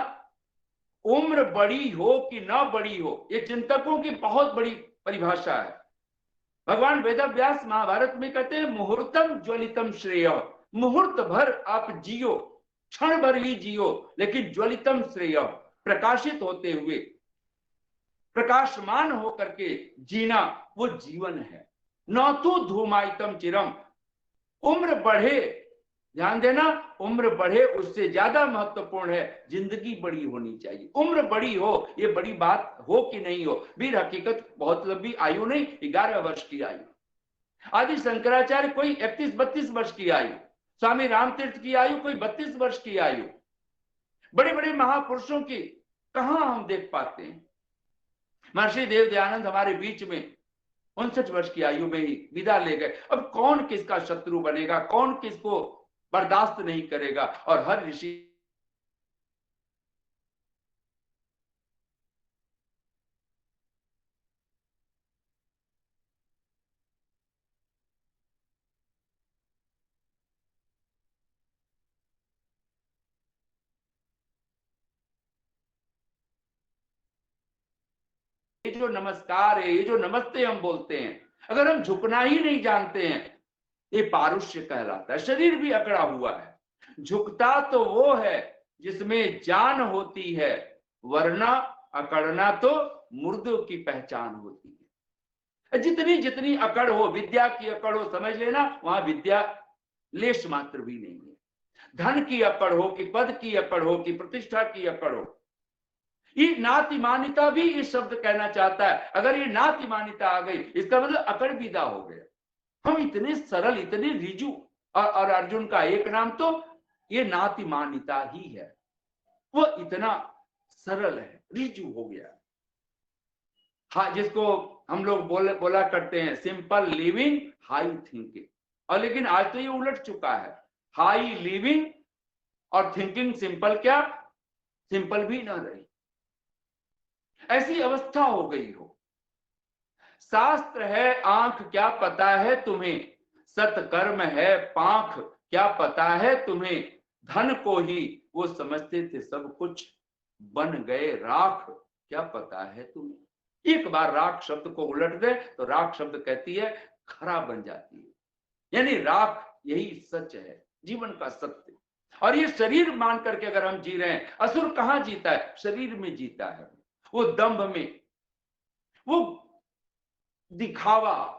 [SPEAKER 1] उम्र बड़ी हो कि ना बड़ी हो, ये चिंतकों की बहुत बड़ी परिभाषा है। भगवान वेदव्यास महाभारत में कहते हैं मुहूर्तम ज्वलितम श्रेय, मुहूर्त भर आप जियो, क्षण भर ही जियो, लेकिन ज्वलितम श्रेय, प्रकाशित होते हुए, प्रकाशमान होकर के जीना, वो जीवन है। न तो धूमायतम चिरम, उम्र बढ़े, ध्यान देना, उम्र बढ़े उससे ज्यादा महत्वपूर्ण है जिंदगी बड़ी होनी चाहिए। उम्र बड़ी हो, ये बड़ी बात हो कि नहीं हो, वीर हकीकत बहुत लंबी आयु नहीं, 11 वर्ष की आयु। आदि शंकराचार्य कोई 31-32 वर्ष की आयु, स्वामी रामतीर्थ की आयु कोई 32 वर्ष की आयु। बड़े बड़े महापुरुषों की कहां हम देख पाते हैं। महर्षि देवदयानंद हमारे बीच में 59 वर्ष की आयु में ही विदा ले गए। अब कौन किसका शत्रु बनेगा, कौन किसको बर्दाश्त नहीं करेगा। और हर ऋषि ये जो नमस्कार है, ये जो नमस्ते हम बोलते हैं, अगर हम झुकना ही नहीं जानते हैं, ये पारुष्य कहलाता है। शरीर भी अकड़ा हुआ है। झुकता तो वो है जिसमें जान होती है, वरना अकड़ना तो मुर्दों की पहचान होती है। जितनी जितनी अकड़ हो, विद्या की अकड़ हो, समझ लेना वहां विद्या लेश मात्र भी नहीं है। धन की अकड़ हो कि पद की अकड़ हो कि प्रतिष्ठा की अकड़ हो, ये नातिमानिता भी इस शब्द कहना चाहता है। अगर ये नातिमानिता आ गई, इसका मतलब अकड़ विदा हो गया। हम इतने सरल, इतने रिजु, और अर्जुन का एक नाम तो ये नातिमानिता ही है, वो इतना सरल है, रिजु हो गया। हाँ, जिसको हम लोग बोला करते हैं सिंपल लिविंग हाई थिंकिंग, और लेकिन आज तो ये उलट चुका है, हाई लिविंग और थिंकिंग सिंपल, क्या सिंपल भी ना रही, ऐसी अवस्था हो गई हो। शास्त्र है आंख क्या पता है तुम्हें, सत्कर्म है पांख क्या पता है तुम्हें, धन को ही वो समझते थे सब कुछ, बन गए राख क्या पता है तुम्हें। एक बार राख शब्द को उलट दे तो राख शब्द कहती है खरा बन जाती है, यानी राख यही सच है, जीवन का सत्य। और ये शरीर मान करके अगर हम जी रहे हैं, असुर कहां जीता है, शरीर में जीता है, वो दंभ में, वो दिखावा,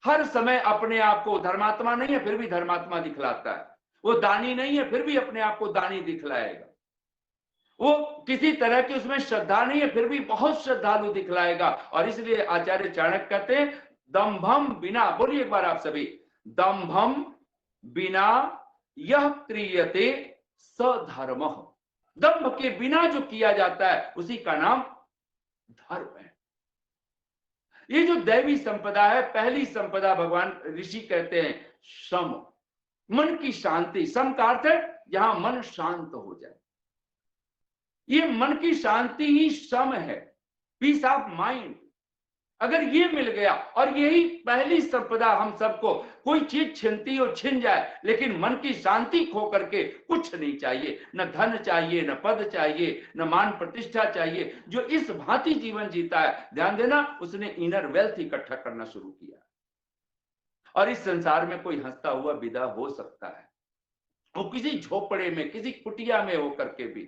[SPEAKER 1] हर समय अपने आप को, धर्मात्मा नहीं है फिर भी धर्मात्मा दिखलाता है, वो दानी नहीं है फिर भी अपने आप को दानी दिखलाएगा, वो किसी तरह की उसमें श्रद्धा नहीं है फिर भी बहुत श्रद्धालु दिखलाएगा। और इसलिए आचार्य चाणक्य कहते हैं दंभम बिना, बोलिए एक बार आप सभी, दंभम बिना यह क्रियते सधर्म, दंभ के बिना जो किया जाता है उसी का नाम धर्म है। ये जो दैवी संपदा है, पहली संपदा भगवान ऋषि कहते हैं सम, मन की शांति। सम का अर्थ है जहां मन शांत हो जाए, ये मन की शांति ही सम है, पीस ऑफ माइंड। अगर ये मिल गया, और यही पहली संपदा हम सबको, कोई चीज छिनती हो छिन जाए, लेकिन मन की शांति खो करके कुछ नहीं चाहिए, न धन चाहिए, न पद चाहिए, न मान प्रतिष्ठा चाहिए। जो इस भांति जीवन जीता है, ध्यान देना, उसने इनर वेल्थ इकट्ठा करना शुरू किया। और इस संसार में कोई हंसता हुआ विदा हो सकता है, वो किसी झोपड़े में, किसी कुटिया में होकर के भी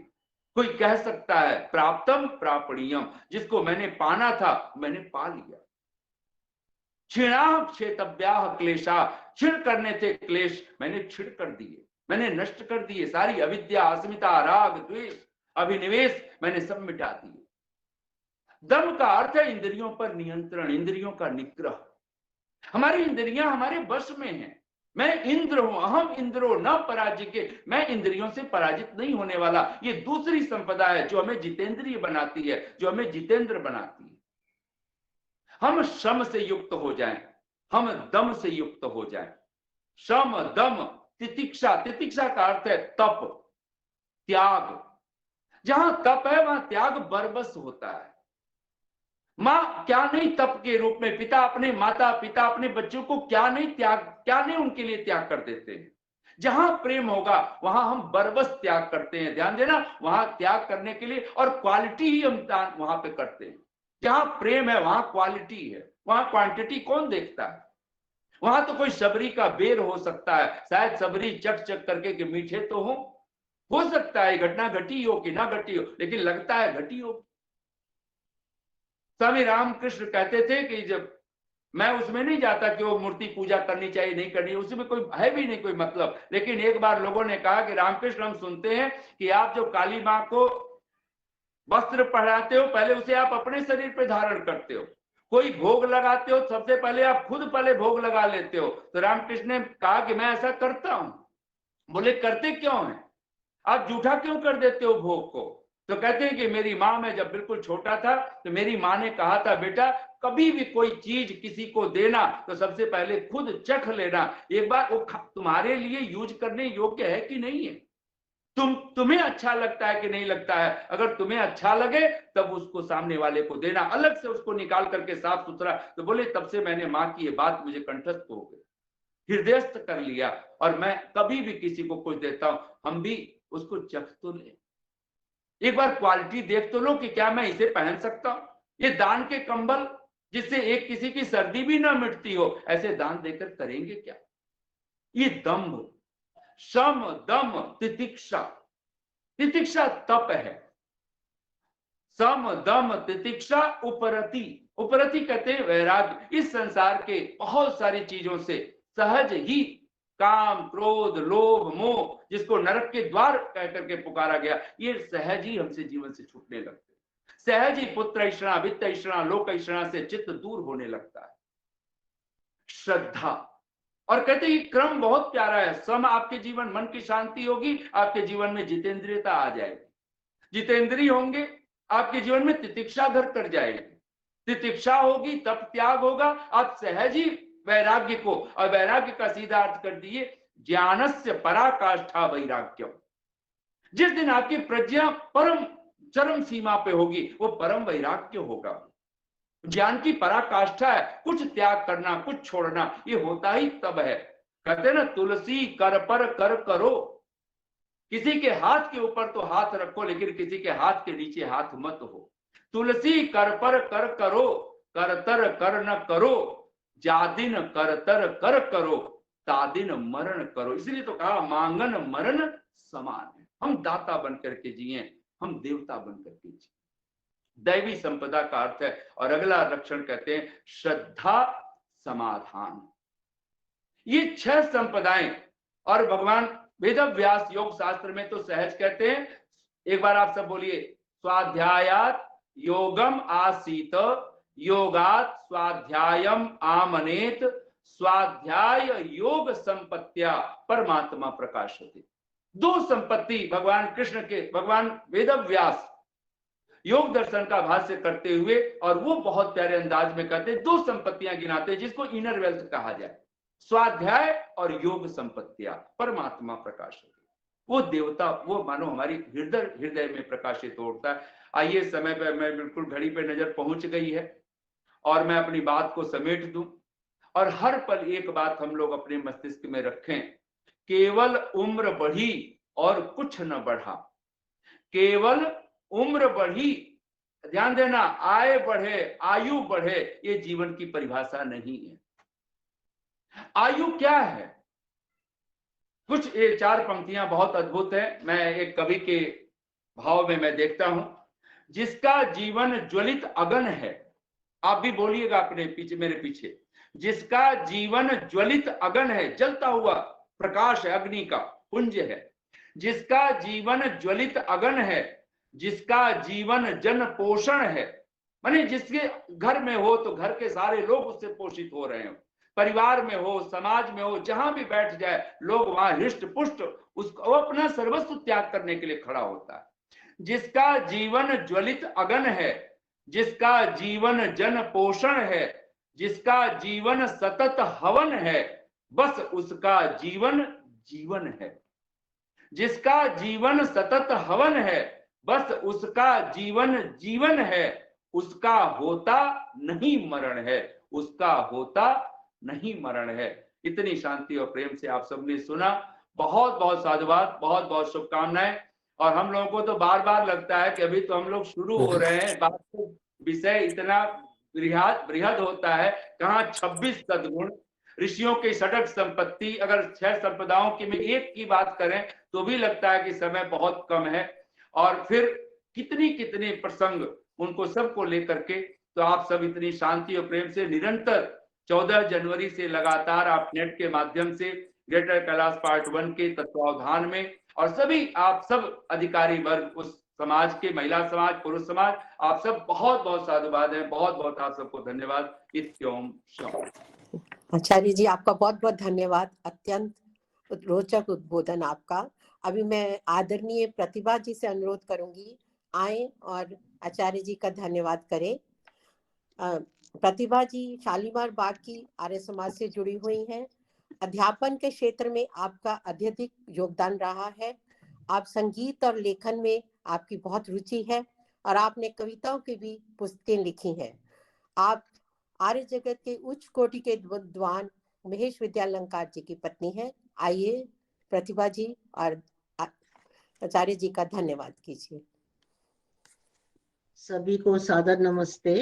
[SPEAKER 1] कोई कह सकता है प्राप्तम प्रापणीयम, जिसको मैंने पाना था मैंने पा लिया। क्षीणा क्षेतव्याह क्लेशा, क्षीण करने थे क्लेश, मैंने क्षीण कर दिए, मैंने नष्ट कर दिए। सारी अविद्या, अस्मिता, राग, द्वेष, अभिनिवेश मैंने सब मिटा दिए। दम का अर्थ है इंद्रियों पर नियंत्रण, इंद्रियों का निग्रह। हमारी इंद्रियां हमारे वश में हैं। मैं इंद्र हूं, अहम इंद्रो न पराजिके, मैं इंद्रियों से पराजित नहीं होने वाला। ये दूसरी संपदा है जो हमें जितेंद्रिय बनाती है, जो हमें जितेंद्र बनाती है। हम श्रम से युक्त हो जाएं, हम दम से युक्त हो जाएं। श्रम, दम, तितिक्षा, तितिक्षा का अर्थ है तप, त्याग। जहां तप है वहां त्याग बरबस होता है। मां क्या नहीं तप के रूप में, पिता अपने, माता पिता अपने बच्चों को क्या नहीं त्याग, क्या नहीं उनके लिए त्याग कर देते हैं। जहां प्रेम होगा वहां हम बरबस त्याग करते हैं। ध्यान देना, वहां त्याग करने के लिए और क्वालिटी ही हम वहां पे करते हैं। जहां प्रेम है वहां क्वालिटी है, वहां क्वांटिटी कौन देखता है। वहां तो कोई सबरी का बेर हो सकता है, शायद सबरी चक चक करके कि मीठे तो हो सकता है घटना घटी हो कि ना घटी हो, लेकिन लगता है घटी हो। स्वामी रामकृष्ण कहते थे कि जब मैं उसमें नहीं जाता कि वो मूर्ति पूजा करनी चाहिए नहीं करनी, उसमें कोई है भी नहीं कोई मतलब। लेकिन एक बार लोगों ने कहा कि रामकृष्ण, हम सुनते हैं कि आप जो काली मां को वस्त्र पहनाते हो पहले उसे आप अपने शरीर पे धारण करते हो, कोई भोग लगाते हो सबसे पहले आप खुद पहले भोग लगा लेते हो। तो रामकृष्ण ने कहा कि मैं ऐसा करता हूं। बोले करते क्यों है, आप जूठा क्यों कर देते हो भोग को। तो कहते हैं कि मेरी माँ, मैं जब बिल्कुल छोटा था तो मेरी माँ ने कहा था, बेटा कभी भी कोई चीज किसी को देना तो सबसे पहले खुद चख लेना, एक बार वो तुम्हारे लिए यूज करने योग्य है कि नहीं है, तुम्हें अच्छा लगता है कि नहीं लगता है। अगर तुम्हें अच्छा लगे तब उसको सामने वाले को देना, अलग से उसको निकाल करके साफ सुथरा। तो बोले तब से मैंने माँ की ये बात मुझे कंठस्थ हो गई, हृदयस्थ कर लिया, और मैं कभी भी किसी को कुछ देता हूं हम भी उसको चख तो ले, एक बार क्वालिटी देख तो लो कि क्या मैं इसे पहन सकता हूं। ये दान के कंबल जिससे एक किसी की सर्दी भी ना मिटती हो, ऐसे दान देकर करेंगे क्या। ये दंभ, सम, दम, तितिक्षा। तितिक्षा तप है, सम, दम, तितिक्षा, उपरति। उपरति कहते हैं वैराग्य। इस संसार के बहुत सारी चीजों से सहज ही काम, क्रोध, लोभ, मोह, जिसको नरक के द्वार कह करके पुकारा गया, ये सहज ही हमसे जीवन से छूटने लगते हैं। सहज ही पुत्र ऐषणा, वित्त ऐषणा, लोक ऐषणा से चित्त दूर होने लगता है। श्रद्धा, और कहते हैं क्रम बहुत प्यारा है। सम आपके जीवन, मन की शांति होगी, आपके जीवन में जितेंद्रियता आ जाएगी। जितेंद्रिय होंगे आपके जीवन में तितिक्षा घर कर जाएगी। तितिक्षा होगी, तप त्याग होगा, आप सहज ही वैराग्य को, और वैराग्य का सीधा अर्थ कर दिए ज्ञानस्य पराकाष्ठा वैराग्यम। जिस दिन आपकी प्रज्ञा परम चरम सीमा पे होगी वो परम वैराग्य होगा। ज्ञान की पराकाष्ठा है कुछ त्याग करना, कुछ छोड़ना, ये होता ही तब है। कहते हैं ना, तुलसी कर पर कर करो, किसी के हाथ के ऊपर तो हाथ रखो लेकिन किसी के हाथ के नीचे हाथ मत हो। तुलसी कर पर कर करो, करतर कर न करो, जादिन करतर कर करो, तादिन मरण करो। इसलिए तो कहा मांगन मरण समान है। हम दाता बनकर के जिए, हम देवता बनकर के जिए। दैवी संपदा का अर्थ है। और अगला लक्षण कहते हैं श्रद्धा समाधान। ये 6 संपदाएं, और भगवान वेदव्यास योग शास्त्र में तो सहज कहते हैं। एक बार आप सब बोलिए, स्वाध्यायात योगम आसीत, योगात स्वाध्यायम आमनेत, स्वाध्याय योग संपत्त्या परमात्मा प्रकाशते। 2 संपत्ति भगवान कृष्ण के, भगवान वेदव्यास योग दर्शन का भाष्य करते हुए, और वो बहुत प्यारे अंदाज में कहते हैं 2 संपत्तियां गिनाते हैं जिसको इनर वेल्थ कहा जाए, स्वाध्याय और योग संपत्तियां परमात्मा प्रकाशित। वो देवता, वो मानो हमारी हृदय में प्रकाशित होता है। आइए, समय पर मैं बिल्कुल घड़ी पे नजर पहुंच गई है और मैं अपनी बात को समेट दूं, और हर पल एक बात हम लोग अपने मस्तिष्क में रखें, केवल उम्र बढ़ी और कुछ न बढ़ा। केवल उम्र बढ़ी, ध्यान देना, आय बढ़े, आयु बढ़े, ये जीवन की परिभाषा नहीं है। आयु क्या है? कुछ ये 4 पंक्तियां बहुत अद्भुत है। मैं एक कवि के भाव में मैं देखता हूं, जिसका जीवन ज्वलित अगन है। आप भी बोलिएगा अपने पीछे, मेरे पीछे, जिसका जीवन ज्वलित अगन है, जलता हुआ प्रकाश है, अग्नि का पुंज है। जिसका जीवन ज्वलित अगन है, जिसका जीवन जन पोषण है, माने जिसके घर में हो तो घर के सारे लोग उससे पोषित हो रहे हो, परिवार में हो, समाज में हो, जहां भी बैठ जाए लोग वहां हृष्ट पुष्ट उसको अपना सर्वस्व त्याग करने के लिए खड़ा होता है। जिसका जीवन ज्वलित अगन है, जिसका जीवन जन पोषण है, जिसका जीवन सतत हवन है, बस उसका जीवन जीवन है। जिसका जीवन सतत हवन है, बस उसका जीवन जीवन है। उसका होता नहीं मरण है, उसका होता नहीं मरण है। इतनी शांति और प्रेम से आप सबने सुना। बहुत बहुत साधुवाद, बहुत बहुत शुभकामनाएं। और हम लोगों को तो बार बार लगता है कि अभी तो हम लोग शुरू हो रहे हैं, बात विषय इतना बृहद होता है। कहाँ 26 सद्गुण, ऋषियों की षडक संपत्ति, अगर 6 संपदाओं की में एक की बात करें तो भी लगता है कि समय बहुत कम है। और फिर कितनी कितने प्रसंग, उनको सबको लेकर के, तो आप सब इतनी शांति और प्रेम से निरंतर 14 जनवरी से लगातार आप नेट के माध्यम से ग्रेटर कैलाश पार्ट 1 के तत्वावधान में, और सभी आप सब अधिकारी वर्ग, उस समाज के, महिला समाज, पुरुष समाज, आप सब बहुत बहुत साधुवाद हैं। बहुत बहुत आप सबको धन्यवाद। इत्योम शांति।
[SPEAKER 2] आचार्य जी, आपका बहुत बहुत धन्यवाद। अत्यंत रोचक उद्बोधन आपका। अभी मैं आदरणीय प्रतिभा जी से अनुरोध करूंगी, आए और आचार्य जी का धन्यवाद करें। प्रतिभा जी शालीमार बाग की आर्य समाज से जुड़ी हुई हैं। अध्यापन के क्षेत्र में आपका अत्यधिक योगदान रहा है। आप संगीत और लेखन में आपकी बहुत रुचि है और आपने कविताओं की भी पुस्तकें लिखी हैं। आप आर्य जगत के उच्च कोटि के विद्वान महेश विद्यालंकार जी की पत्नी है। आइए प्रतिभा जी और आचार्य जी का धन्यवाद कीजिए।
[SPEAKER 5] सभी को सादर नमस्ते।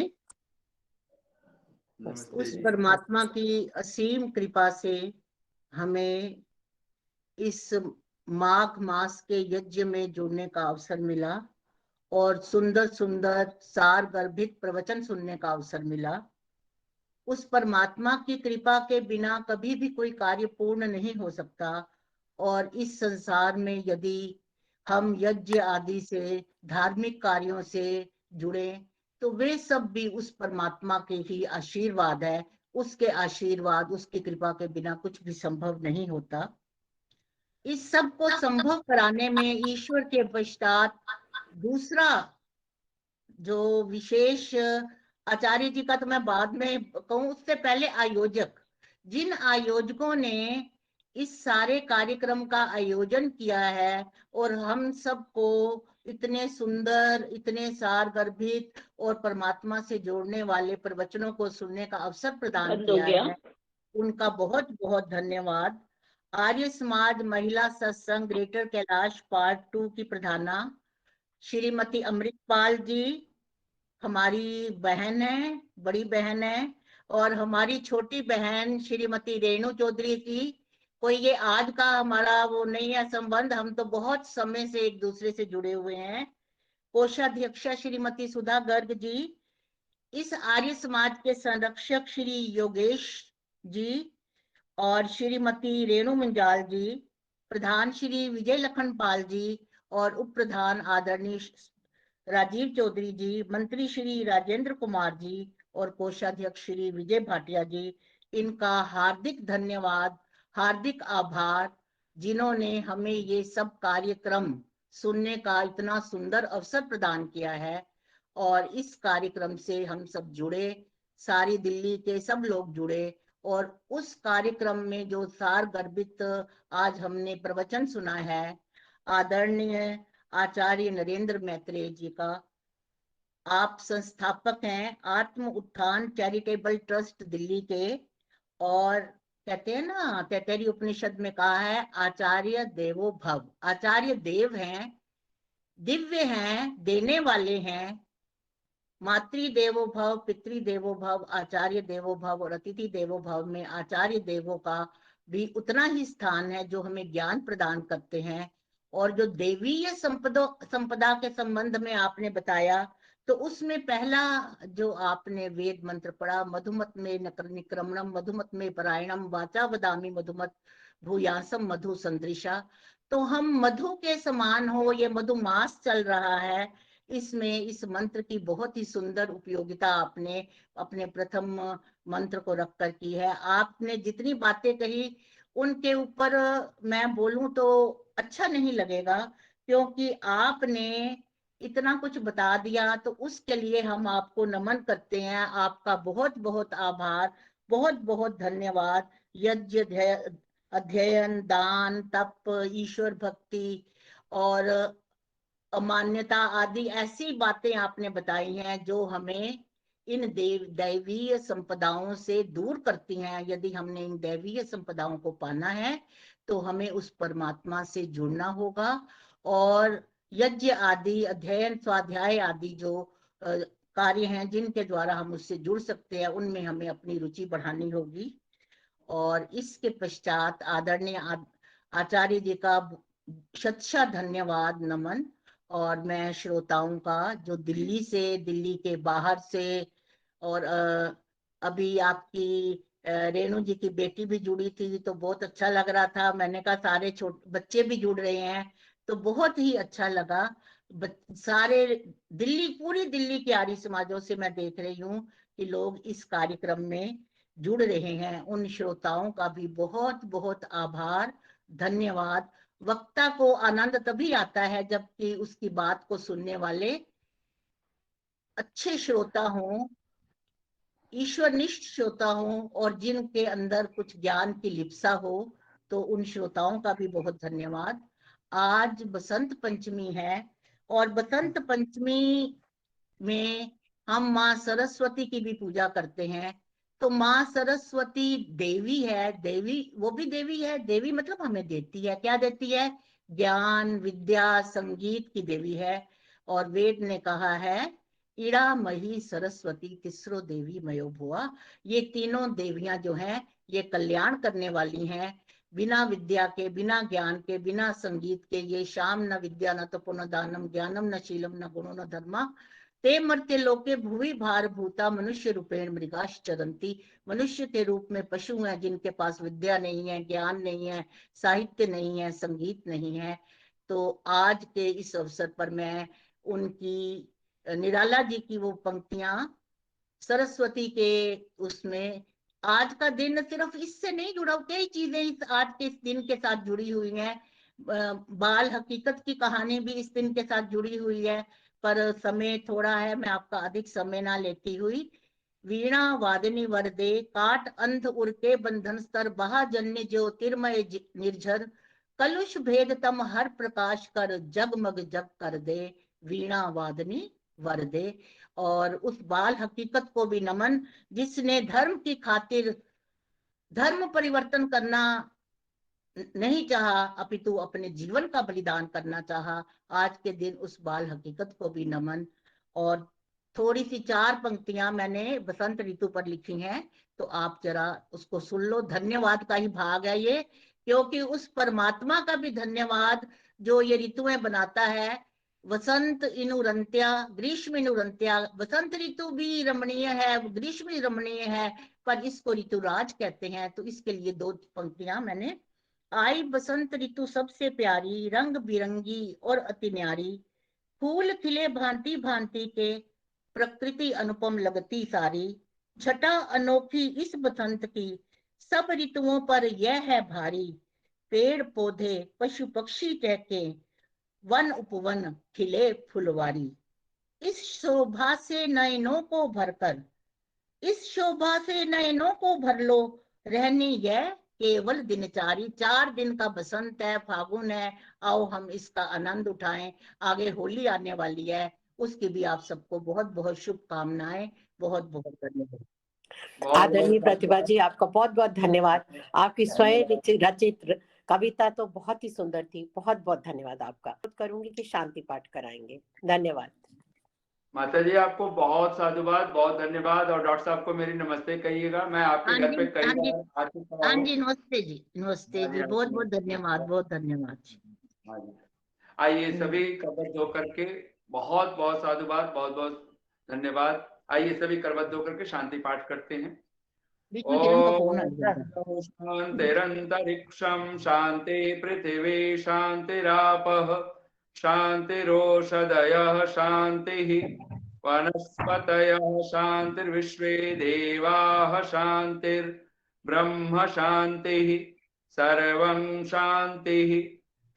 [SPEAKER 5] उस परमात्मा की असीम कृपा से हमें इस माघ मास के यज्ञ में जुड़ने का अवसर मिला और सुंदर सुंदर सार गर्भित प्रवचन सुनने का अवसर मिला। उस परमात्मा की कृपा के बिना कभी भी कोई कार्य पूर्ण नहीं हो सकता। और इस संसार में यदि हम यज्ञ आदि से, धार्मिक कार्यों से जुड़े तो वे सब भी उस परमात्मा के ही आशीर्वाद है। उसके आशीर्वाद, उसकी कृपा के बिना कुछ भी संभव नहीं होता। इस सब को संभव कराने में ईश्वर के पश्चात दूसरा जो विशेष आचार्य जी का तो मैं बाद में कहूँ, उससे पहले आयोजक, जिन आयोजकों ने इस सारे कार्यक्रम का आयोजन किया है और हम सबको इतने सुंदर, इतने सारगर्भित और परमात्मा से जोड़ने वाले प्रवचनों को सुनने का अवसर प्रदान किया है, उनका बहुत बहुत धन्यवाद। आर्य समाज महिला सत्संग ग्रेटर कैलाश पार्ट 2 की प्रधाना श्रीमती अमृतपाल जी हमारी बहन है, बड़ी बहन है, और हमारी छोटी बहन श्रीमती रेणु चौधरी जी, कोई ये आज का हमारा वो नहीं है संबंध, हम तो बहुत समय से एक दूसरे से जुड़े हुए हैं। कोषाध्यक्षा श्रीमती सुधा गर्ग जी, इस आर्य समाज के संरक्षक श्री योगेश जी और श्रीमती रेणु मंजाल जी, प्रधान श्री विजय लखनपाल जी और उप प्रधान आदरणीय राजीव चौधरी जी, मंत्री श्री राजेंद्र कुमार जी और कोषाध्यक्ष श्री विजय भाटिया जी, इनका हार्दिक धन्यवाद, हार्दिक आभार, जिन्होंने हमें ये सब कार्यक्रम सुनने का इतना सुंदर अवसर प्रदान किया है। और इस कार्यक्रम से हम सब जुड़े, सारी दिल्ली के सब लोग जुड़े, और उस कार्यक्रम में जो सार गर्भित आज हमने प्रवचन सुना है आदरणीय आचार्य नरेंद्र मैत्रेय जी का, आप संस्थापक हैं आत्म उत्थान चैरिटेबल ट्रस्ट दिल्ली के, और कहते हैं ना, तैतरीय उपनिषद में कहा है आचार्य देवो भव, आचार्य देव हैं, दिव्य हैं, देने वाले हैं, मातृ देवो भव, पितृ देवो भव, आचार्य देवो भव, और अतिथि देवो भव में आचार्य देवों का भी उतना ही स्थान है जो हमें ज्ञान प्रदान करते हैं। और जो देवीय संपदा के संबंध में आपने बताया, तो उसमें पहला जो आपने वेद मंत्र पढ़ा, मधुमत में निक्रमणम मधुमत में परायणम वाचा वदामि मधुमत भूयासम मधु संदृशा, तो हम मधु के समान हो, ये मधुमास चल रहा है, इसमें इस मंत्र की बहुत ही सुंदर उपयोगिता आपने अपने प्रथम मंत्र को रखकर की है। आपने जितनी बातें कही उनके ऊपर मैं बोलूं तो अच्छा नहीं लगेगा, क्योंकि आपने इतना कुछ बता दिया, तो उसके लिए हम आपको नमन करते हैं, आपका बहुत बहुत आभार, बहुत बहुत धन्यवाद। यज्ञ अध्ययन, दान, तप, ईश्वर भक्ति और अमान्यता आदि ऐसी बातें आपने बताई हैं जो हमें इन दैवीय संपदाओं से दूर करती हैं। यदि हमने इन दैवीय संपदाओं को पाना है तो हमें उस परमात्मा से जुड़ना होगा, और यज्ञ आदि, अध्ययन, स्वाध्याय आदि जो कार्य हैं जिनके द्वारा हम उससे जुड़ सकते हैं, उनमें हमें अपनी रुचि बढ़ानी होगी। और इसके पश्चात आदरणीय आचार्य जी का शतशः धन्यवाद, नमन। और मैं श्रोताओं का जो दिल्ली से, दिल्ली के बाहर से, और अभी आपकी रेणु जी की बेटी भी जुड़ी थी तो बहुत अच्छा लग रहा था, मैंने कहा सारे छोटे बच्चे भी जुड़ रहे हैं तो बहुत ही अच्छा लगा। सारे दिल्ली, पूरी दिल्ली के आर्य समाजों से मैं देख रही हूँ कि लोग इस कार्यक्रम में जुड़ रहे हैं, उन श्रोताओं का भी बहुत बहुत आभार, धन्यवाद। वक्ता को आनंद तभी आता है जबकि उसकी बात को सुनने वाले अच्छे श्रोता हों, ईश्वरनिष्ठ श्रोता हों, और जिनके अंदर कुछ ज्ञान की लिप्सा हो, तो उन श्रोताओं का भी बहुत धन्यवाद। आज बसंत पंचमी है, और बसंत पंचमी में हम माँ सरस्वती की भी पूजा करते हैं। तो माँ सरस्वती देवी है, देवी वो भी देवी है, देवी मतलब हमें देती है, क्या देती है? ज्ञान, विद्या, संगीत की देवी है। और वेद ने कहा है इड़ा मही सरस्वती तिस्रो देवी मयो भुआ, ये तीनों देवियां जो हैं ये कल्याण करने वाली हैं। बिना विद्या के, बिना ज्ञान के, बिना संगीत के, ये शाम न विद्या न तपो न दानम ज्ञानम न शीलम न गुणो न धर्मा ते मर्त्य लोके भुवि भार भूता मनुष्य रूपेण मृगाश चरंती, मनुष्य के रूप में पशु हैं जिनके पास विद्या नहीं है, ज्ञान नहीं है, साहित्य नहीं है, संगीत नहीं है। तो आज के इस अवसर पर मैं उनकी, निराला जी की वो पंक्तियां सरस्वती के उसमें, आज का दिन सिर्फ इससे नहीं जुड़ा, कई चीजें इस आज के इस दिन के साथ जुड़ी हुई हैं। बाल हकीकत की कहानी भी इस दिन के साथ जुड़ी हुई है। पर समय थोड़ा है, मैं आपका अधिक समय ना लेती हुई। वीणा वादनी वरदे, काट अंध उर के बंधन स्तर, बहा जन्य ज्योतिर्मय निर्झर, कलुष भेद तम हर प्रकाश कर, जगमग जग कर दे, वीणा वादनी वरदे। और उस बाल हकीकत को भी नमन जिसने धर्म की खातिर धर्म परिवर्तन करना नहीं चाहा, अपितु अपने जीवन का बलिदान करना चाहा। आज के दिन उस बाल हकीकत को भी नमन। और थोड़ी सी 4 पंक्तियां मैंने बसंत ऋतु पर लिखी हैं, तो आप जरा उसको सुन लो। धन्यवाद का ही भाग है ये, क्योंकि उस परमात्मा का भी धन्यवाद जो ये ऋतुएं बनाता है। वसंत इनुरंत्या, ग्रीष्म इनुरंत्या। वसंत ऋतु भी रमणीय है, ग्रीष्म भी रमणीय है, पर इसको ऋतुराज कहते हैं। तो इसके लिए 2 पंक्तियां मैंने। आई बसंत ऋतु सबसे प्यारी, रंग बिरंगी और अति न्यारी, फूल खिले भांति भांति के, प्रकृति अनुपम लगती सारी, छटा अनोखी इस बसंत की, सब ऋतुओं पर यह है भारी, पेड़ पौधे पशु पक्षी टहके, वन उपवन खिले फुलवारी, इस शोभा से नयनों को भरकर, इस शोभा से नयनों को भर लो, रहनी यह केवल दिनचारी। 4 दिन का बसंत है, फागुन है, आओ हम इसका आनंद उठाएं। आगे होली आने वाली है, उसकी भी आप सबको बहुत बहुत शुभकामनाएं। बहुत बहुत धन्यवाद।
[SPEAKER 2] आदरणीय प्रतिभा जी, आपका बहुत बहुत धन्यवाद। आपकी स्वयं रचित कविता तो बहुत ही सुंदर थी। बहुत बहुत धन्यवाद आपका। करूंगी कि शांति पाठ कराएंगे। धन्यवाद।
[SPEAKER 1] माता जी, आपको बहुत साधुवाद, बहुत धन्यवाद। और डॉक्टर साहब को मेरी नमस्ते कहिएगा। मैं आपके घर पे कई बार आ चुका हूं।
[SPEAKER 5] हाँ जी, नमस्ते जी, नमस्ते जी, बहुत बहुत धन्यवाद, बहुत धन्यवाद।
[SPEAKER 1] हाँ जी, आइए सभी करवट धो करके, बहुत बहुत साधुवाद, बहुत बहुत धन्यवाद। आइए सभी करवट धो करके शांति पाठ करते हैं। ओम शांतिरंतरिक्षं शांति पृथिवी शांतिरापः शांतिरोषधयः शांतिः वनस्पतयः शांतिर्विश्वे देवाः शांतिर्ब्रह्म शांतिः सर्वं शांतिः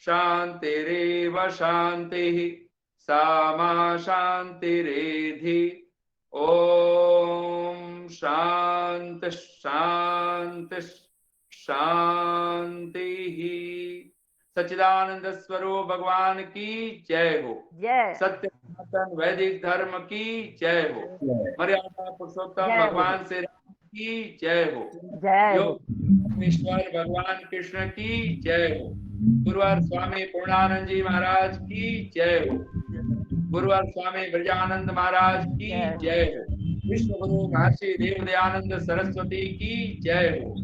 [SPEAKER 1] शांतिरेव शांतिः सामा शांतिरेधि। ओम शांति शांति शांति। सच्चिदानंद स्वरूप भगवान की जय हो।
[SPEAKER 6] जय।
[SPEAKER 1] सत्य सनातन वैदिक धर्म की जय हो। मर्यादा पुरुषोत्तम भगवान श्री राम की जय हो।
[SPEAKER 6] जय हो।
[SPEAKER 1] ईश्वर भगवान कृष्ण की जय हो। गुरुवार स्वामी पूर्णानंद जी महाराज की जय हो। गुरुवार स्वामी ब्रजानंद महाराज की जय हो। विश्व गुरु महर्षि देव दयानंद सरस्वती की जय हो।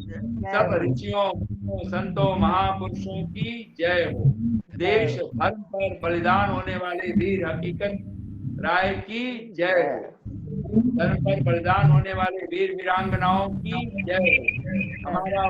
[SPEAKER 1] सब ऋषियों संतों महापुरुषों की जय हो। देश धर्म पर बलिदान होने वाले वीर हकीकत राय की जय हो। धर्म पर बलिदान होने वाले वीर वीरांगनाओं की जय हो। हमारा